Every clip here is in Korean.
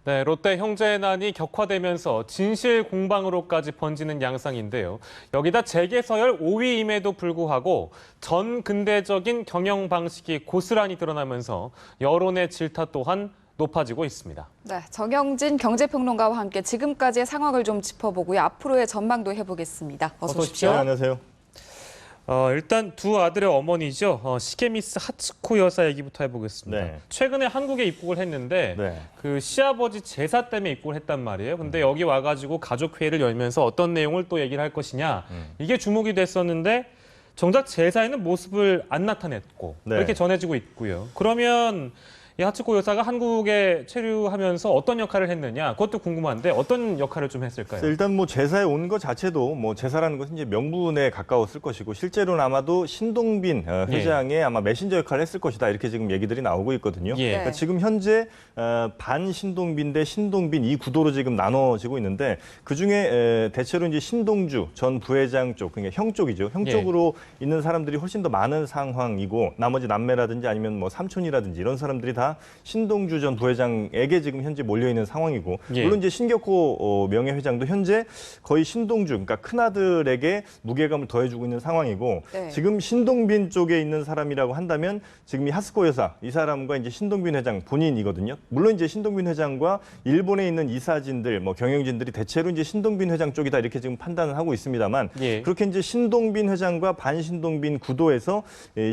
네, 롯데 형제난이 격화되면서 진실 공방으로까지 번지는 양상인데요. 여기다 재계 서열 5위임에도 불구하고 전근대적인 경영 방식이 고스란히 드러나면서 여론의 질타 또한 높아지고 있습니다. 네, 정영진 경제평론가와 함께 지금까지의 상황을 좀 짚어보고요. 앞으로의 전망도 해보겠습니다. 어서 오십시오. 네, 안녕하세요. 일단 두 아들의 어머니죠. 시게미스 하츠코 여사 얘기부터 해보겠습니다. 네. 최근에 한국에 입국을 했는데 네. 그 시아버지 제사 때문에 입국을 했단 말이에요. 근데 여기 와가지고 가족회의를 열면서 어떤 내용을 또 얘기를 할 것이냐. 이게 주목이 됐었는데 정작 제사에는 모습을 안 나타냈고 네. 이렇게 전해지고 있고요. 그러면 이 하츠코 여사가 한국에 체류하면서 어떤 역할을 했느냐, 그것도 궁금한데 어떤 역할을 좀 했을까요? 일단 뭐 제사에 온 것 자체도 뭐 제사라는 것은 이제 명분에 가까웠을 것이고 실제로는 아마도 신동빈 회장의 아마 메신저 역할을 했을 것이다 이렇게 지금 얘기들이 나오고 있거든요. 예. 그러니까 지금 현재 반 신동빈 대 신동빈 이 구도로 지금 나눠지고 있는데 그 중에 대체로 이제 신동주 전 부회장 쪽, 그러니까 형 쪽이죠. 형 쪽으로 있는 사람들이 훨씬 더 많은 상황이고 나머지 남매라든지 아니면 뭐 삼촌이라든지 이런 사람들이 다 신동주 전 부회장에게 지금 현재 몰려 있는 상황이고 물론 이제 신격호 명예회장도 현재 거의 신동주, 그러니까 큰아들에게 무게감을 더해주고 있는 상황이고 지금 신동빈 쪽에 있는 사람이라고 한다면 지금 이 하스코 여사 이 사람과 이제 신동빈 회장 본인이거든요. 물론 이제 신동빈 회장과 일본에 있는 이사진들, 뭐 경영진들이 대체로 이제 신동빈 회장 쪽이다 이렇게 지금 판단을 하고 있습니다만 그렇게 이제 신동빈 회장과 반신동빈 구도에서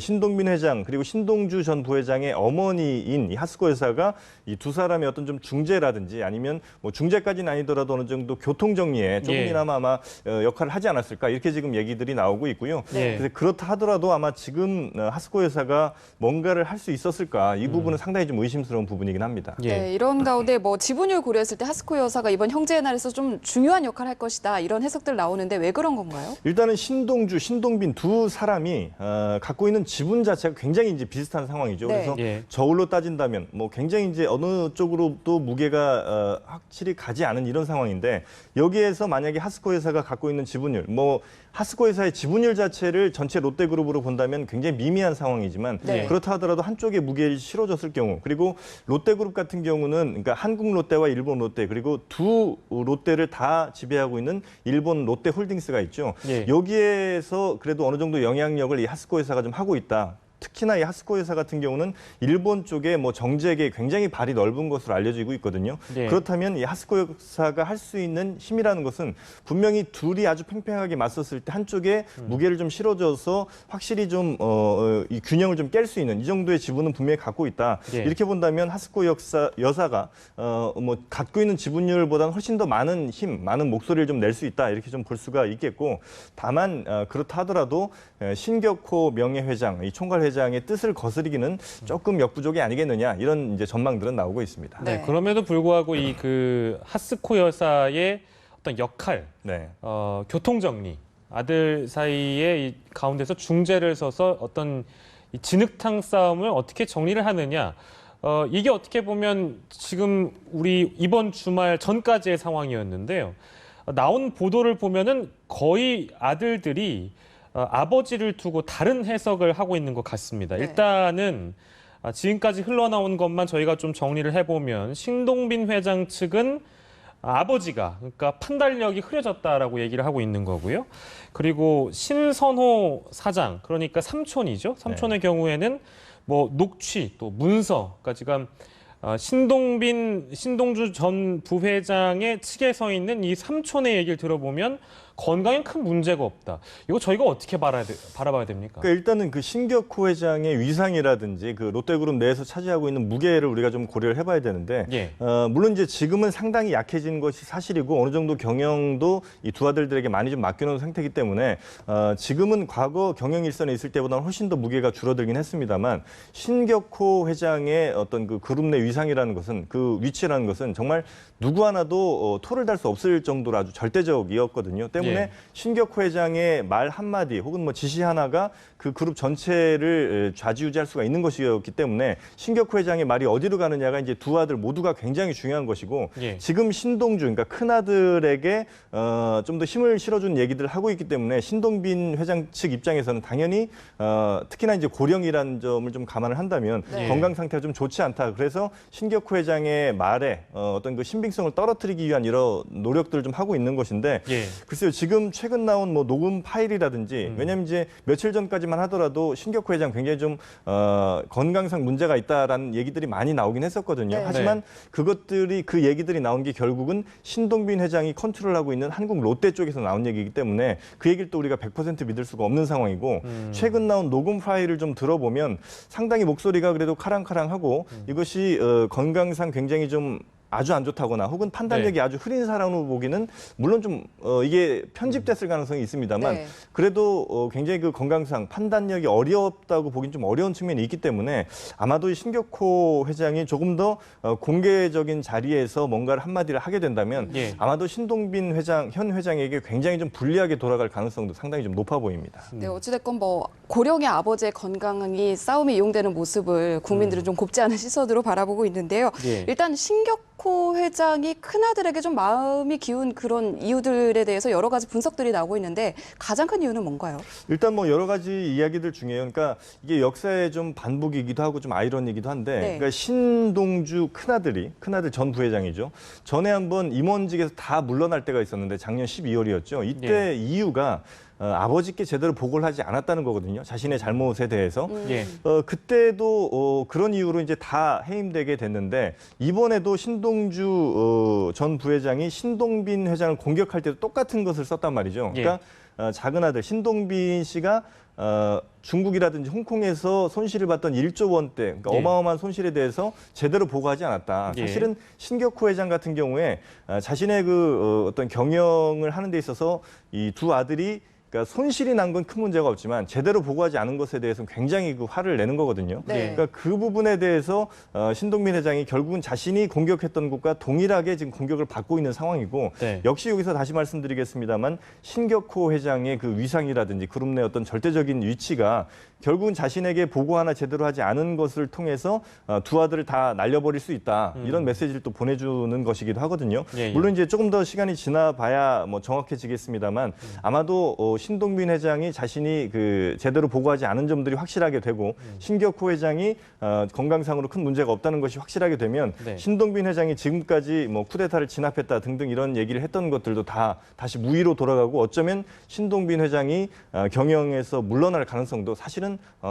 신동빈 회장 그리고 신동주 전 부회장의 어머니인 이 하스코 여사가 이 두 사람의 어떤 좀 중재라든지 아니면 뭐 중재까지는 아니더라도 어느 정도 교통 정리에 조금이나마 아마 역할을 하지 않았을까 이렇게 지금 얘기들이 나오고 있고요. 그래서 그렇다 하더라도 아마 지금 하스코 여사가 뭔가를 할 수 있었을까 이 부분은 상당히 좀 의심스러운 부분이긴 합니다. 네, 이런 가운데 뭐 지분율 고려했을 때 하스코 여사가 이번 형제의 날에서 좀 중요한 역할을 할 것이다 이런 해석들 나오는데 왜 그런 건가요? 일단은 신동주, 신동빈 두 사람이 갖고 있는 지분 자체가 굉장히 이제 비슷한 상황이죠. 그래서 저울로 따진다면 뭐 굉장히 이제 어느 쪽으로도 무게가 확실히 가지 않은 이런 상황인데 여기에서 만약에 하스코 회사가 갖고 있는 지분율, 뭐 하스코 회사의 지분율 자체를 전체 롯데그룹으로 본다면 굉장히 미미한 상황이지만 그렇다 하더라도 한쪽에 무게를 실어줬을 경우 그리고 롯데그룹 같은 경우는 그러니까 한국 롯데와 일본 롯데 그리고 두 롯데를 다 지배하고 있는 일본 롯데홀딩스가 있죠. 여기에서 그래도 어느 정도 영향력을 이 하스코 회사가 좀 하고 있다. 특히나 이 하스코 회사 같은 경우는 일본 쪽에 뭐 정책에 굉장히 발이 넓은 것으로 알려지고 있거든요. 그렇다면 이 하스코 회사가 할 수 있는 힘이라는 것은 분명히 둘이 아주 팽팽하게 맞섰을 때 한쪽에 무게를 좀 실어줘서 확실히 좀 이 균형을 좀 깰 수 있는 이 정도의 지분은 분명히 갖고 있다. 이렇게 본다면 하스코 여사가 뭐 갖고 있는 지분율보다는 훨씬 더 많은 힘, 많은 목소리를 좀 낼 수 있다. 이렇게 좀 볼 수가 있겠고 다만 그렇다 하더라도 신격호 명예회장, 이 총괄 회장의 뜻을 거스르기는 조금 역부족이 아니겠느냐 이런 이제 전망들은 나오고 있습니다. 네, 그럼에도 불구하고 이 그 하스코 여사의 어떤 역할, 교통 정리, 아들 사이에 이 가운데서 중재를 서서 어떤 이 진흙탕 싸움을 어떻게 정리를 하느냐. 이게 어떻게 보면 지금 우리 이번 주말 전까지의 상황이었는데요. 나온 보도를 보면은 거의 아들들이 아버지를 두고 다른 해석을 하고 있는 것 같습니다. 일단은 지금까지 흘러나온 것만 저희가 좀 정리를 해보면 신동빈 회장 측은 아버지가 그러니까 판단력이 흐려졌다라고 얘기를 하고 있는 거고요. 그리고 신선호 사장 그러니까 삼촌이죠. 삼촌의 경우에는 뭐 녹취 또 문서까지 간 신동주 전 부회장의 측에 서 있는 이 삼촌의 얘기를 들어보면 건강엔 큰 문제가 없다. 이거 저희가 어떻게 바라봐야 됩니까? 그러니까 일단은 그 신격호 회장의 위상이라든지 그 롯데그룹 내에서 차지하고 있는 무게를 우리가 좀 고려를 해봐야 되는데 물론 이제 지금은 상당히 약해진 것이 사실이고 어느 정도 경영도 이 두 아들들에게 많이 좀 맡겨놓은 상태이기 때문에 지금은 과거 경영 일선에 있을 때보다는 훨씬 더 무게가 줄어들긴 했습니다만 신격호 회장의 어떤 그 그룹 내 위상이라는 것은 그 위치라는 것은 정말 누구 하나도 토를 달 수 없을 정도로 아주 절대적이었거든요. 때문에 때문에 예. 신격호 회장의 말 한마디 혹은 뭐 지시 하나가 그 그룹 전체를 좌지우지할 수가 있는 것이었기 때문에 신격호 회장의 말이 어디로 가느냐가 이제 두 아들 모두가 굉장히 중요한 것이고 예. 지금 신동주 그러니까 큰 아들에게 좀 더 힘을 실어준 얘기들을 하고 있기 때문에 신동빈 회장 측 입장에서는 당연히 특히나 이제 고령이라는 점을 좀 감안을 한다면 네. 건강 상태가 좀 좋지 않다. 그래서 신격호 회장의 말에 어떤 그 신빙성을 떨어뜨리기 위한 이런 노력들을 좀 하고 있는 것인데 예. 글쎄요 지금 최근 나온 뭐 녹음 파일이라든지 왜냐하면 이제 며칠 전까지만 하더라도 신격호 회장 굉장히 좀 건강상 문제가 있다라는 얘기들이 많이 나오긴 했었거든요. 네. 하지만 그것들이 그 얘기들이 나온 게 결국은 신동빈 회장이 컨트롤하고 있는 한국 롯데 쪽에서 나온 얘기이기 때문에 그 얘기를 또 우리가 100% 믿을 수가 없는 상황이고 최근 나온 녹음 파일을 좀 들어보면 상당히 목소리가 그래도 카랑카랑하고 이것이 건강상 굉장히 좀 아주 안 좋다거나 혹은 판단력이 네. 아주 흐린 사람으로 보기는 물론 좀 이게 편집됐을 가능성이 있습니다만 네. 그래도 굉장히 그 건강상 판단력이 어렵다고 보긴 좀 어려운 측면이 있기 때문에 아마도 이 신격호 회장이 조금 더 공개적인 자리에서 뭔가를 한마디를 하게 된다면 예. 아마도 신동빈 회장 현 회장에게 굉장히 좀 불리하게 돌아갈 가능성도 상당히 좀 높아 보입니다. 네, 어찌됐건 뭐 고령의 아버지의 건강이 싸움에 이용되는 모습을 국민들은 좀 곱지 않은 시선으로 바라보고 있는데요. 예. 일단 신격호 회장이 큰아들에게 좀 마음이 기운 그런 이유들에 대해서 여러 가지 분석들이 나오고 있는데 가장 큰 이유는 뭔가요? 일단 뭐 여러 가지 이야기들 중에요. 그러니까 이게 역사의 좀 반복이기도 하고 좀 아이러니이기도 한데 네. 그러니까 신동주 큰아들 전 부회장이죠. 전에 한번 임원직에서 다 물러날 때가 있었는데 작년 12월이었죠. 이때 이유가 아버지께 제대로 보고를 하지 않았다는 거거든요. 자신의 잘못에 대해서. 예. 그때도 그런 이유로 이제 다 해임되게 됐는데 이번에도 신동주 전 부회장이 신동빈 회장을 공격할 때도 똑같은 것을 썼단 말이죠. 그러니까 작은 아들 신동빈 씨가 중국이라든지 홍콩에서 손실을 봤던 1조 원대, 그러니까 예. 어마어마한 손실에 대해서 제대로 보고하지 않았다. 예. 사실은 신격호 회장 같은 경우에 자신의 그 어떤 경영을 하는 데 있어서 이 두 아들이 그러니까 손실이 난 건 큰 문제가 없지만 제대로 보고하지 않은 것에 대해서는 굉장히 그 화를 내는 거거든요. 네. 그러니까 그 부분에 대해서 신동빈 회장이 결국은 자신이 공격했던 것과 동일하게 지금 공격을 받고 있는 상황이고 네. 역시 여기서 다시 말씀드리겠습니다만 신격호 회장의 그 위상이라든지 그룹 내 어떤 절대적인 위치가 결국은 자신에게 보고 하나 제대로 하지 않은 것을 통해서 두 아들을 다 날려버릴 수 있다. 이런 메시지를 또 보내주는 것이기도 하거든요. 예. 물론 이제 조금 더 시간이 지나봐야 뭐 정확해지겠습니다만 아마도 신동빈 회장이 자신이 그 제대로 보고하지 않은 점들이 확실하게 되고 신격호 회장이 건강상으로 큰 문제가 없다는 것이 확실하게 되면 네. 신동빈 회장이 지금까지 뭐 쿠데타를 진압했다 등등 이런 얘기를 했던 것들도 다 다시 무위로 돌아가고 어쩌면 신동빈 회장이 경영에서 물러날 가능성도 사실은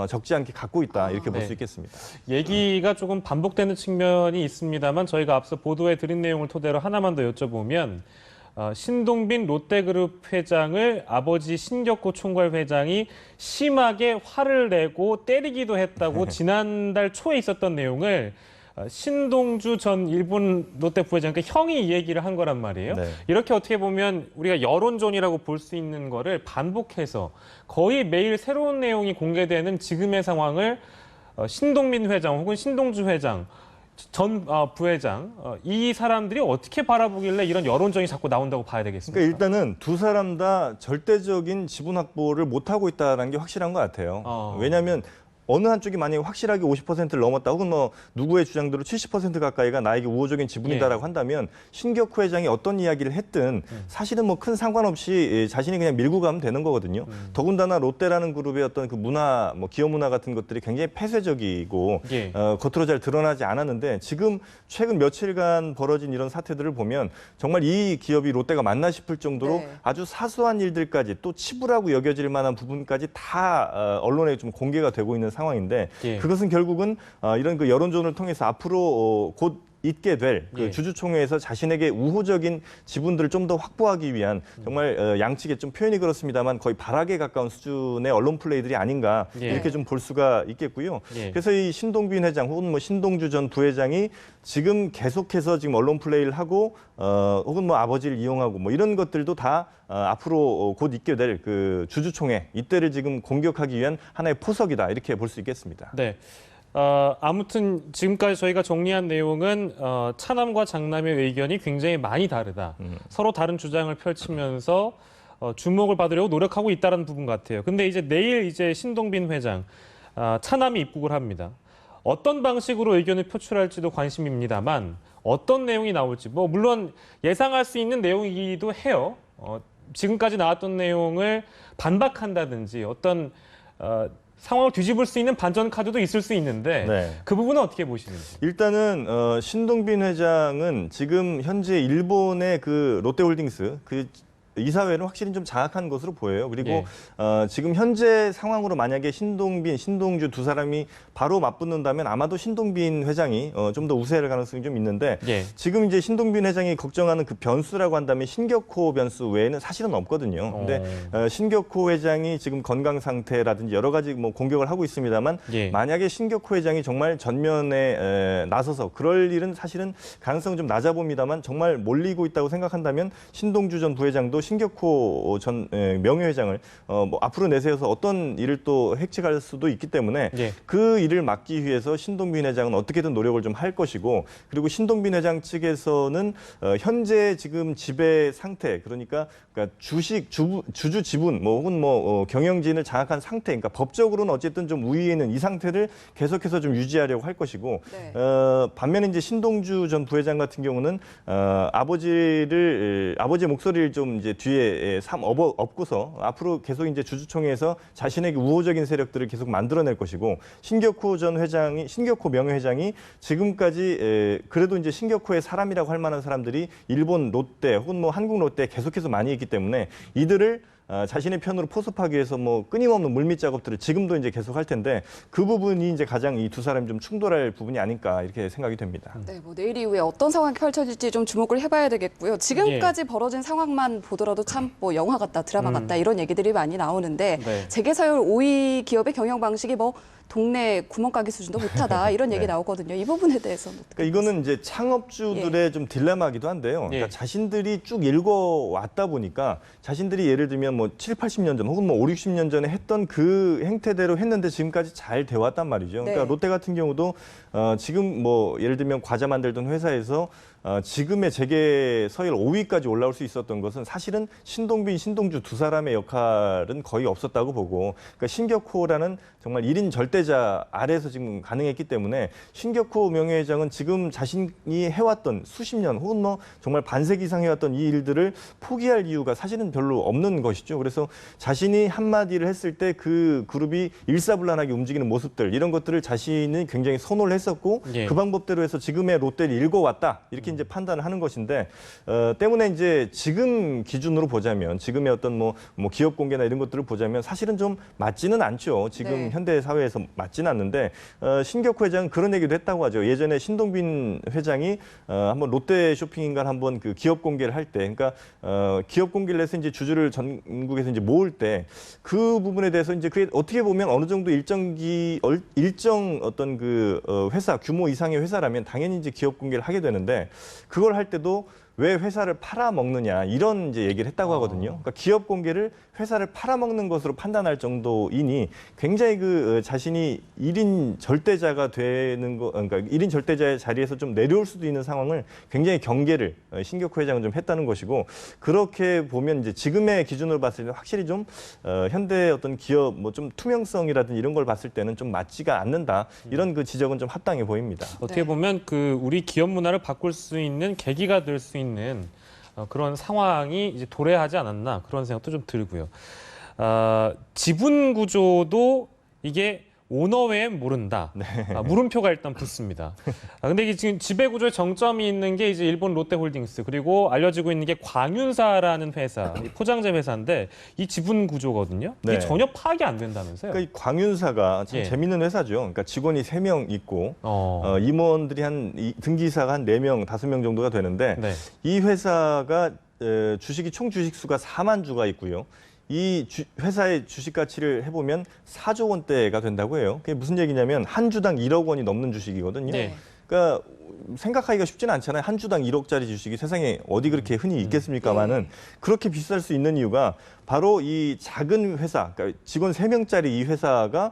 적지 않게 갖고 있다 이렇게 볼 수 네. 있겠습니다. 얘기가 조금 반복되는 측면이 있습니다만 저희가 앞서 보도해 드린 내용을 토대로 하나만 더 여쭤보면 신동빈 롯데그룹 회장을 아버지 신격호 총괄 회장이 심하게 화를 내고 때리기도 했다고 지난달 초에 있었던 내용을 신동주 전 일본 롯데 부회장, 그러니까 형이 이 얘기를 한 거란 말이에요. 네. 이렇게 어떻게 보면 우리가 여론전이라고 볼 수 있는 거를 반복해서 거의 매일 새로운 내용이 공개되는 지금의 상황을 신동빈 회장 혹은 신동주 회장, 전 부회장, 이 사람들이 어떻게 바라보길래 이런 여론전이 자꾸 나온다고 봐야 되겠습니까? 그러니까 일단은 두 사람 다 절대적인 지분 확보를 못하고 있다는 게 확실한 것 같아요. 왜냐하면 어느 한쪽이 만약에 확실하게 50%를 넘었다 혹은 뭐 누구의 주장대로 70% 가까이가 나에게 우호적인 지분이다라고 한다면 신격호 회장이 어떤 이야기를 했든 사실은 뭐 큰 상관없이 자신이 그냥 밀고 가면 되는 거거든요. 더군다나 롯데라는 그룹의 어떤 그 문화, 뭐 기업 문화 같은 것들이 굉장히 폐쇄적이고 겉으로 잘 드러나지 않았는데 지금 최근 며칠간 벌어진 이런 사태들을 보면 정말 이 기업이 롯데가 맞나 싶을 정도로 아주 사소한 일들까지 또 치부라고 여겨질 만한 부분까지 다 언론에 좀 공개가 되고 있는 상황인데 그것은 결국은 이런 그 여론전을 통해서 앞으로 곧 있게 될 그 주주총회에서 자신에게 우호적인 지분들을 좀 더 확보하기 위한 정말 양측의 좀 표현이 그렇습니다만 거의 발악에 가까운 수준의 언론 플레이들이 아닌가 이렇게 좀 볼 수가 있겠고요. 그래서 이 신동빈 회장 혹은 뭐 신동주 전 부회장이 지금 계속해서 지금 언론 플레이를 하고 혹은 뭐 아버지를 이용하고 뭐 이런 것들도 다 앞으로 곧 있게 될 그 주주총회 이때를 지금 공격하기 위한 하나의 포석이다 이렇게 볼 수 있겠습니다. 네. 아무튼 지금까지 저희가 정리한 내용은 차남과 장남의 의견이 굉장히 많이 다르다. 서로 다른 주장을 펼치면서 주목을 받으려고 노력하고 있다는 부분 같아요. 근데 이제 내일 이제 신동빈 회장 차남이 입국을 합니다. 어떤 방식으로 의견을 표출할지도 관심입니다만 어떤 내용이 나올지 뭐 물론 예상할 수 있는 내용이기도 해요. 지금까지 나왔던 내용을 반박한다든지 어떤 상황을 뒤집을 수 있는 반전 카드도 있을 수 있는데 네. 그 부분은 어떻게 보시는지? 일단은 신동빈 회장은 지금 현재 일본의 그 롯데홀딩스 그 이사회는 확실히 좀 장악한 것으로 보여요. 그리고 지금 현재 상황으로 만약에 신동빈, 신동주 두 사람이 바로 맞붙는다면 아마도 신동빈 회장이 좀 더 우세할 가능성이 좀 있는데 지금 이제 신동빈 회장이 걱정하는 그 변수라고 한다면 신격호 변수 외에는 사실은 없거든요. 근데 신격호 회장이 지금 건강 상태라든지 여러 가지 뭐 공격을 하고 있습니다만 만약에 신격호 회장이 정말 전면에 나서서 그럴 일은 사실은 가능성은 좀 낮아 봅니다만 정말 몰리고 있다고 생각한다면 신동주 전 부회장도 신격호 전 명예회장을 뭐 앞으로 내세워서 어떤 일을 또 획책할 수도 있기 때문에 그 일을 막기 위해서 신동빈 회장은 어떻게든 노력을 좀 할 것이고 그리고 신동빈 회장 측에서는 현재 지금 지배 상태 그러니까 주식 주주 지분 뭐 혹은 뭐 경영진을 장악한 상태 그러니까 법적으로는 어쨌든 좀 우위에 있는 이 상태를 계속해서 좀 유지하려고 할 것이고 반면에 이제 신동주 전 부회장 같은 경우는 아버지의 목소리를 좀 이제 뒤에 업고서 앞으로 계속 이제 주주총회에서 자신에게 우호적인 세력들을 계속 만들어낼 것이고 신격호 명예회장이 지금까지 그래도 이제 신격호의 사람이라고 할 만한 사람들이 일본 롯데 혹은 뭐 한국 롯데 계속해서 많이 있기 때문에 이들을 자신의 편으로 포섭하기 위해서 뭐 끊임없는 물밑 작업들을 지금도 이제 계속 할 텐데 그 부분이 이제 가장 이 두 사람이 좀 충돌할 부분이 아닐까 이렇게 생각이 됩니다. 네, 뭐 내일 이후에 어떤 상황이 펼쳐질지 좀 주목을 해봐야 되겠고요. 지금까지 벌어진 상황만 보더라도 참 뭐 영화 같다, 드라마 같다 이런 얘기들이 많이 나오는데 재계서열 5위 기업의 경영 방식이 뭐 동네 구멍가게 수준도 못하다 이런 얘기 나오거든요. 이 부분에 대해서는 어떻게 그러니까 이거는 이제 창업주들의 좀 딜레마이기도 한데요. 그러니까 자신들이 쭉 읽어왔다 보니까 자신들이 예를 들면 뭐 7, 80년 전 혹은 뭐 5, 60년 전에 했던 그 행태대로 했는데 지금까지 잘 돼왔단 말이죠. 그러니까 롯데 같은 경우도 지금 뭐 예를 들면 과자 만들던 회사에서 지금의 재계 서열 5위까지 올라올 수 있었던 것은 사실은 신동빈, 신동주 두 사람의 역할은 거의 없었다고 보고 그러니까 신격호라는 정말 1인 절대자 아래에서 지금 가능했기 때문에 신격호 명예회장은 지금 자신이 해왔던 수십 년 혹은 뭐 정말 반세기 이상 해왔던 이 일들을 포기할 이유가 사실은 별로 없는 것이죠. 그래서 자신이 한마디를 했을 때 그 그룹이 일사불란하게 움직이는 모습들 이런 것들을 자신이 굉장히 선호를 했었고 그 방법대로 해서 지금의 롯데를 읽어왔다 이렇게 이제 판단을 하는 것인데 때문에 이제 지금 기준으로 보자면 지금의 어떤 뭐 기업 공개나 이런 것들을 보자면 사실은 좀 맞지는 않죠. 지금 현대 사회에서 맞지는 않는데 신격호 회장은 그런 얘기도 했다고 하죠. 예전에 신동빈 회장이 한번 롯데 쇼핑인가 한번 그 기업 공개를 할 때, 그러니까 기업 공개를 해서 이제 주주를 전국에서 이제 모을 때 그 부분에 대해서 이제 그게 어떻게 보면 어느 정도 일정 어떤 그 회사 규모 이상의 회사라면 당연히 이제 기업 공개를 하게 되는데 그걸 할 때도 왜 회사를 팔아먹느냐 이런 이제 얘기를 했다고 하거든요. 그러니까 기업 공개를 회사를 팔아먹는 것으로 판단할 정도이니 굉장히 그 자신이 1인 절대자가 되는 거, 그러니까 1인 절대자의 자리에서 좀 내려올 수도 있는 상황을 굉장히 경계를 신격호 회장은 좀 했다는 것이고 그렇게 보면 이제 지금의 기준으로 봤을 때 확실히 좀 현대 어떤 기업 뭐 좀 투명성이라든지 이런 걸 봤을 때는 좀 맞지가 않는다 이런 그 지적은 좀 합당해 보입니다. 어떻게 보면 그 우리 기업 문화를 바꿀 수 있는 계기가 될 수 있는 그런 상황이 이제 도래하지 않았나 그런 생각도 좀 들고요. 지분 구조도 이게 오너 외엔 모른다. 물음표가 일단 붙습니다. 근데 이게 지금 지배 구조의 정점이 있는 게 이제 일본 롯데홀딩스 그리고 알려지고 있는 게 광윤사라는 회사, 포장재 회사인데 이 지분 구조거든요. 이게 전혀 파악이 안 된다면서요? 그러니까 이 광윤사가 참 재밌는 회사죠. 그러니까 직원이 3명 있고 임원들이 등기사가 한 4명, 5명 정도가 되는데 이 회사가 주식이 총 주식 수가 4만 주가 있고요. 이 회사의 주식 가치를 해보면 4조 원대가 된다고 해요. 그게 무슨 얘기냐면 한 주당 1억 원이 넘는 주식이거든요. 그러니까 생각하기가 쉽지는 않잖아요. 한 주당 1억짜리 주식이 세상에 어디 그렇게 흔히 있겠습니까마는 그렇게 비쌀 수 있는 이유가 바로 이 작은 회사, 그러니까 직원 3명짜리 이 회사가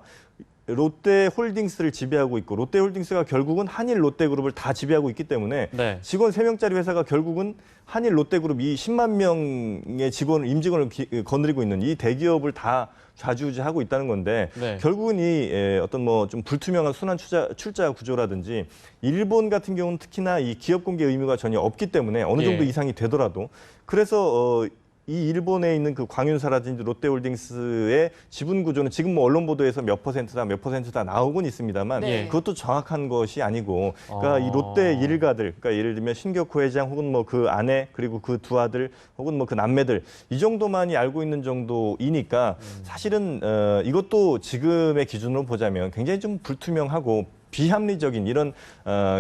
롯데홀딩스를 지배하고 있고 롯데홀딩스가 결국은 한일 롯데그룹을 다 지배하고 있기 때문에 네. 직원 3명짜리 회사가 결국은 한일 롯데그룹 이 10만 명의 임직원을 거느리고 있는 이 대기업을 다 좌지우지하고 있다는 건데 네. 결국은 이 어떤 뭐 좀 불투명한 순환 출자 구조라든지 일본 같은 경우는 특히나 이 기업 공개 의무가 전혀 없기 때문에 어느 정도 이상이 되더라도 그래서 이 일본에 있는 그 광윤사라든지 롯데홀딩스의 지분 구조는 지금 뭐 언론 보도에서 몇 퍼센트다 나오곤 있습니다만 네. 그것도 정확한 것이 아니고 그러니까 이 롯데 일가들 그러니까 예를 들면 신격호 회장 혹은 뭐 그 아내 그리고 그 두 아들 혹은 뭐 그 남매들 이 정도만이 알고 있는 정도이니까 사실은 이것도 지금의 기준으로 보자면 굉장히 좀 불투명하고 비합리적인 이런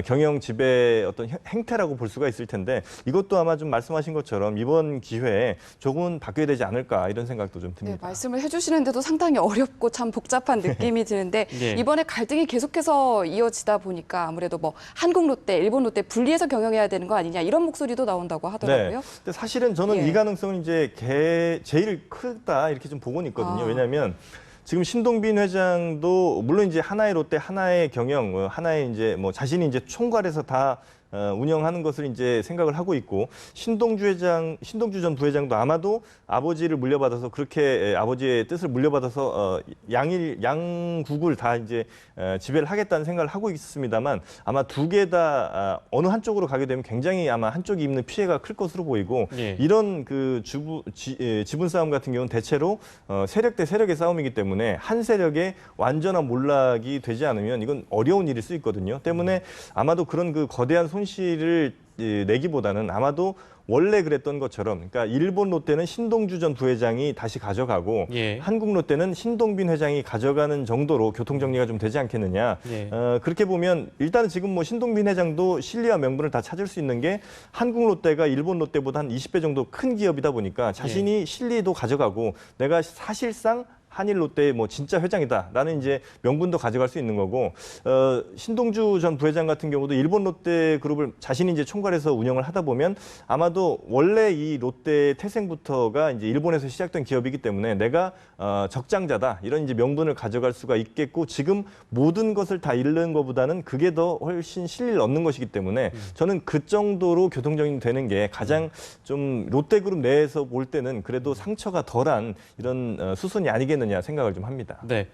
경영 지배 어떤 행태라고 볼 수가 있을 텐데 이것도 아마 좀 말씀하신 것처럼 이번 기회에 조금은 바뀌어야 되지 않을까 이런 생각도 좀 듭니다. 네, 말씀을 해주시는데도 상당히 어렵고 참 복잡한 느낌이 드는데 예. 이번에 갈등이 계속해서 이어지다 보니까 아무래도 뭐 한국 롯데, 일본 롯데 분리해서 경영해야 되는 거 아니냐 이런 목소리도 나온다고 하더라고요. 네. 근데 사실은 저는 예. 이 가능성은 이제 제일 크다 이렇게 좀 보고는 있거든요. 왜냐하면 지금 신동빈 회장도 물론 이제 하나의 롯데, 하나의 경영, 하나의 이제 뭐 자신이 이제 총괄해서 다 운영하는 것을 이제 생각을 하고 있고 신동주 전 부회장도 아마도 아버지를 물려받아서 그렇게 아버지의 뜻을 물려받아서 양국을 다 이제 지배를 하겠다는 생각을 하고 있습니다만 아마 두 개 다 어느 한쪽으로 가게 되면 굉장히 아마 한쪽이 입는 피해가 클 것으로 보이고 예. 이런 그 지분 싸움 같은 경우는 대체로 세력 대 세력의 싸움이기 때문에 한 세력의 완전한 몰락이 되지 않으면 이건 어려운 일일 수 있거든요. 때문에 아마도 그런 그 거대한 손실을 내기보다는 아마도 원래 그랬던 것처럼 그러니까 일본 롯데는 신동주 전 부회장이 다시 가져가고 예. 한국 롯데는 신동빈 회장이 가져가는 정도로 교통 정리가 좀 되지 않겠느냐. 예. 그렇게 보면 일단은 지금 뭐 신동빈 회장도 실리와 명분을 다 찾을 수 있는 게 한국 롯데가 일본 롯데보다 한 20배 정도 큰 기업이다 보니까 자신이 실리도 가져가고 내가 사실상 한일 롯데의 뭐 진짜 회장이다라는 이제 명분도 가져갈 수 있는 거고 신동주 전 부회장 같은 경우도 일본 롯데 그룹을 자신이 이제 총괄해서 운영을 하다 보면 아마도 원래 이 롯데 태생부터가 이제 일본에서 시작된 기업이기 때문에 내가 적장자다 이런 이제 명분을 가져갈 수가 있겠고 지금 모든 것을 다 잃는 것보다는 그게 더 훨씬 실리를 얻는 것이기 때문에 저는 그 정도로 교통정리되는 게 가장 좀 롯데그룹 내에서 볼 때는 그래도 상처가 덜한 이런 수순이 아니겠느냐 생각을 좀 합니다. 네.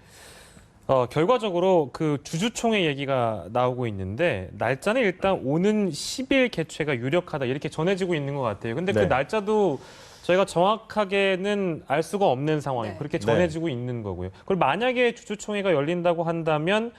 결과적으로 그 주주총회 얘기가 나오고 있는데 날짜는 일단 오는 10일 개최가 유력하다 이렇게 전해지고 있는 것 같아요. 근데 그 네. 날짜도 저희가 정확하게는 알 수가 없는 상황이에요. 네. 그렇게 전해지고 있는 거고요. 그리고 만약에 주주총회가 열린다고 한다면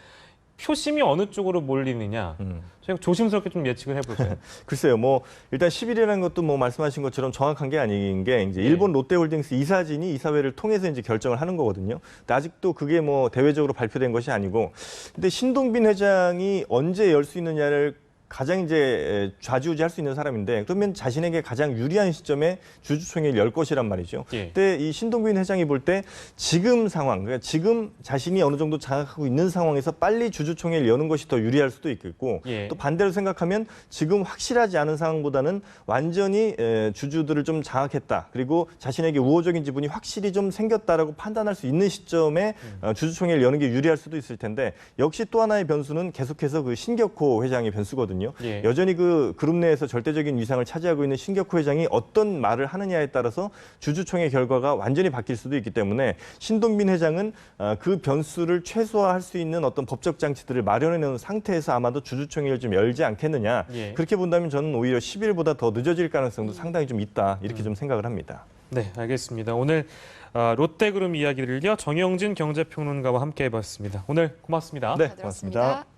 표심이 어느 쪽으로 몰리느냐 저희가 조심스럽게 좀 예측을 해볼까요? 글쎄요, 뭐 일단 10일이라는 것도 뭐 말씀하신 것처럼 정확한 게 아닌 게 이제 일본 롯데홀딩스 이사진이 이사회를 통해서 이제 결정을 하는 거거든요. 근데 아직도 그게 뭐 대외적으로 발표된 것이 아니고, 근데 신동빈 회장이 언제 열 수 있느냐를 가장 이제 좌지우지할 수 있는 사람인데 그러면 자신에게 가장 유리한 시점에 주주총회를 열 것이란 말이죠. 예. 그때 이 신동빈 회장이 볼 때 지금 상황, 그러니까 지금 자신이 어느 정도 장악하고 있는 상황에서 빨리 주주총회를 여는 것이 더 유리할 수도 있겠고 예. 또 반대로 생각하면 지금 확실하지 않은 상황보다는 완전히 주주들을 좀 장악했다. 그리고 자신에게 우호적인 지분이 확실히 좀 생겼다라고 판단할 수 있는 시점에 주주총회를 여는 게 유리할 수도 있을 텐데 역시 또 하나의 변수는 계속해서 그 신격호 회장의 변수거든요. 예. 여전히 그 그룹 내에서 절대적인 위상을 차지하고 있는 신격호 회장이 어떤 말을 하느냐에 따라서 주주총회 결과가 완전히 바뀔 수도 있기 때문에 신동빈 회장은 그 변수를 최소화할 수 있는 어떤 법적 장치들을 마련해 놓은 상태에서 아마도 주주총회를 좀 열지 않겠느냐. 예. 그렇게 본다면 저는 오히려 10일보다 더 늦어질 가능성도 상당히 좀 있다. 이렇게 좀 생각을 합니다. 네, 알겠습니다. 오늘 롯데그룹 이야기를요 정영진 경제평론가와 함께 해봤습니다. 오늘 고맙습니다. 네, 잘 고맙습니다. 들었습니다.